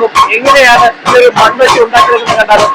നോക്കും എങ്ങനെയാണ് ഈ ഒരു മൺവെട്ടി ഉണ്ടാക്കിയെടുക്കുന്നത് കണ്ടാലോ.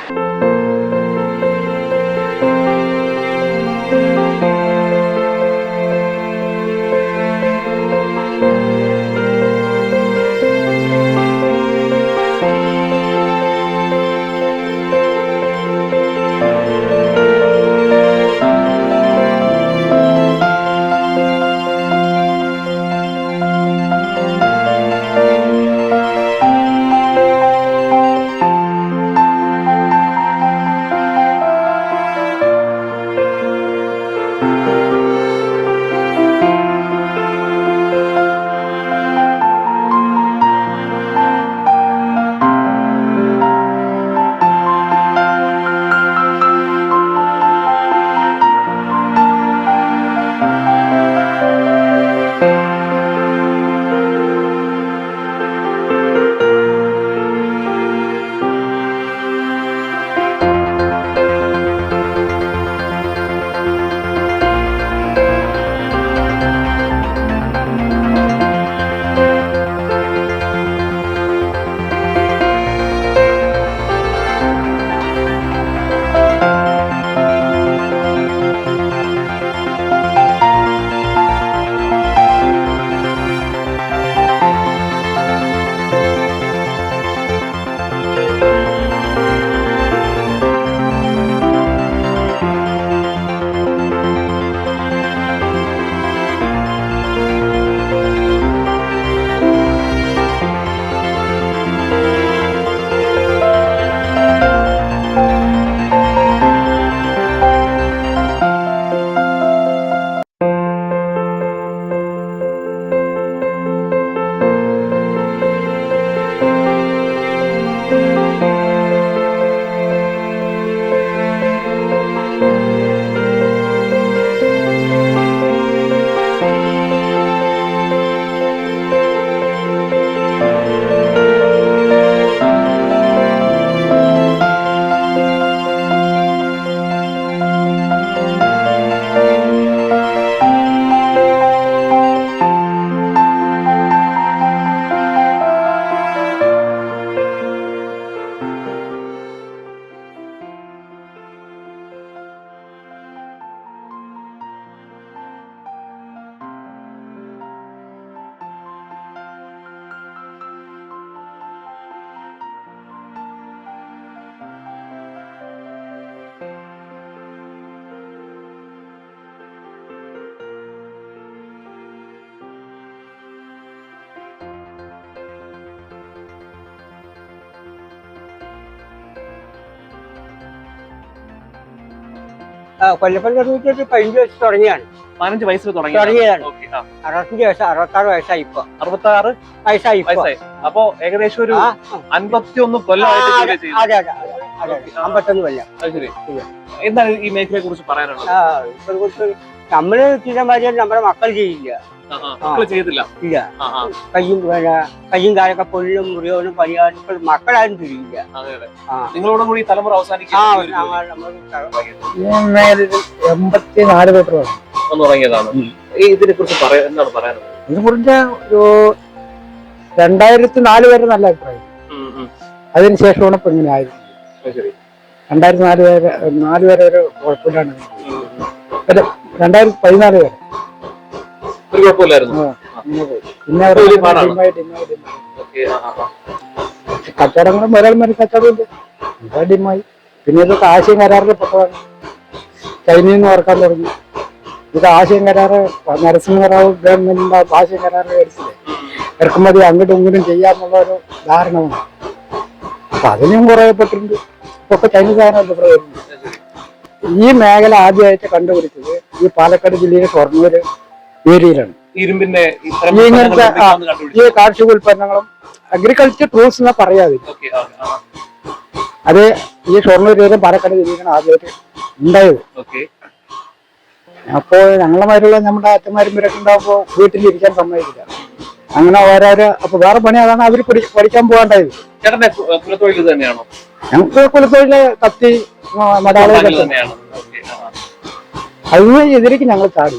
കൊല്ലപ്പള്ളി തുടങ്ങിയിട്ട് 15 വയസ്സ് തുടങ്ങിയാണ്. 15 വയസ്സിൽ തുടങ്ങിയതാണ്. 65 വയസ്സ് 66 വയസ്സായി. ഇപ്പൊ 66 വയസ്സായി. അപ്പൊ ഏകദേശം ഒരു 51 കൊല്ലമായിട്ട്. അതെ അതെ അതെ 51 കൊല്ലം. ശരി. എന്താണ് ഈ മേഖലയെ കുറിച്ച് പറയാനുള്ളത്? നമ്മള് ചെയ്ത മാതിരി നമ്മുടെ മക്കൾ ചെയ്യില്ല. ചെയ്തില്ല. ഇല്ല. കയ്യും കാലൊക്കെ പൊള്ളും മുറിയോനും പനിയാനും മക്കളാരും തിരിയില്ല. നിങ്ങളോടും കൂടി തലമുറ അവസാനിക്കും. 84 പേപ്പർ തുടങ്ങിയതാണ്. ഇതിനെ കുറിച്ച് എന്താണ് പറയാനുള്ളത്? ഇതിനെ കുറിച്ച് ഒരു 2004 വരെ നല്ല അഭിപ്രായം. അതിനുശേഷമാണ് ഇപ്പൊ ഇങ്ങനെ ആയിരുന്നു. 2004 വരെ ഒരു കുഴപ്പമില്ലാണ്. 2014 വരെ ഒരു കുഴപ്പമില്ലായിരുന്നു. കച്ചവടങ്ങളും ഒരാൾമാര് കച്ചവടം ഡിമായി. പിന്നെ ഇതൊക്കെ ആശയം കരാറിൽ പെട്ടതാണ്. ചൈനയിൽ നിന്ന് ഓർക്കാൻ തുടങ്ങി. ഇത് ആശയം കരാറ് നരസിംഹറാവു ഗവൺമെന്റിന്റെ ആശയം കരാറ് എടുത്തില്ലേ, ഇറക്കുമതി അങ്ങോട്ടും ഇങ്ങോട്ടും ചെയ്യാന്നുള്ള ഒരു ധാരണമാണ്. അപ്പൊ അതിനും കുറയപ്പെട്ടിട്ടുണ്ട്. ഇപ്പൊ ചൈനീസ് സാധനമല്ല പ്രയോജനം. ഈ മേഖല ആദ്യമായിട്ട് കണ്ടുപിടിച്ചത് ഈ പാലക്കാട് ജില്ലയിലെ ഷൊർണൂർ ഏരിയയിലാണ്. ഇരുമ്പിന്റെ ഇങ്ങനത്തെ ഈ കാർഷിക ഉൽപ്പന്നങ്ങളും അഗ്രികൾച്ചർ ടൂൾസ് എന്നാ പറയാതെ. അത് ഈ ഷൊർണൂർ ഏരിയ പാലക്കാട് ജില്ലയിലാണ് ആദ്യമായിട്ട് ഉണ്ടായത്. അപ്പോ ഞങ്ങളമാരുള്ള നമ്മുടെ അച്ഛന്മാരും ഇവരൊക്കെ ഉണ്ടാകുമ്പോ വീട്ടിലിരിക്കാൻ സമ്മതിക്കില്ല. അങ്ങനെ ഓരോരോ അപ്പൊ വേറെ പണി അതാണ് അവര് പഠിക്കാൻ പോകാണ്ടായത്. ഞങ്ങൾക്ക് കുലത്തൊഴില് കത്തി മടാള അതിന് എതിരേക്ക് ഞങ്ങൾ ചാടി.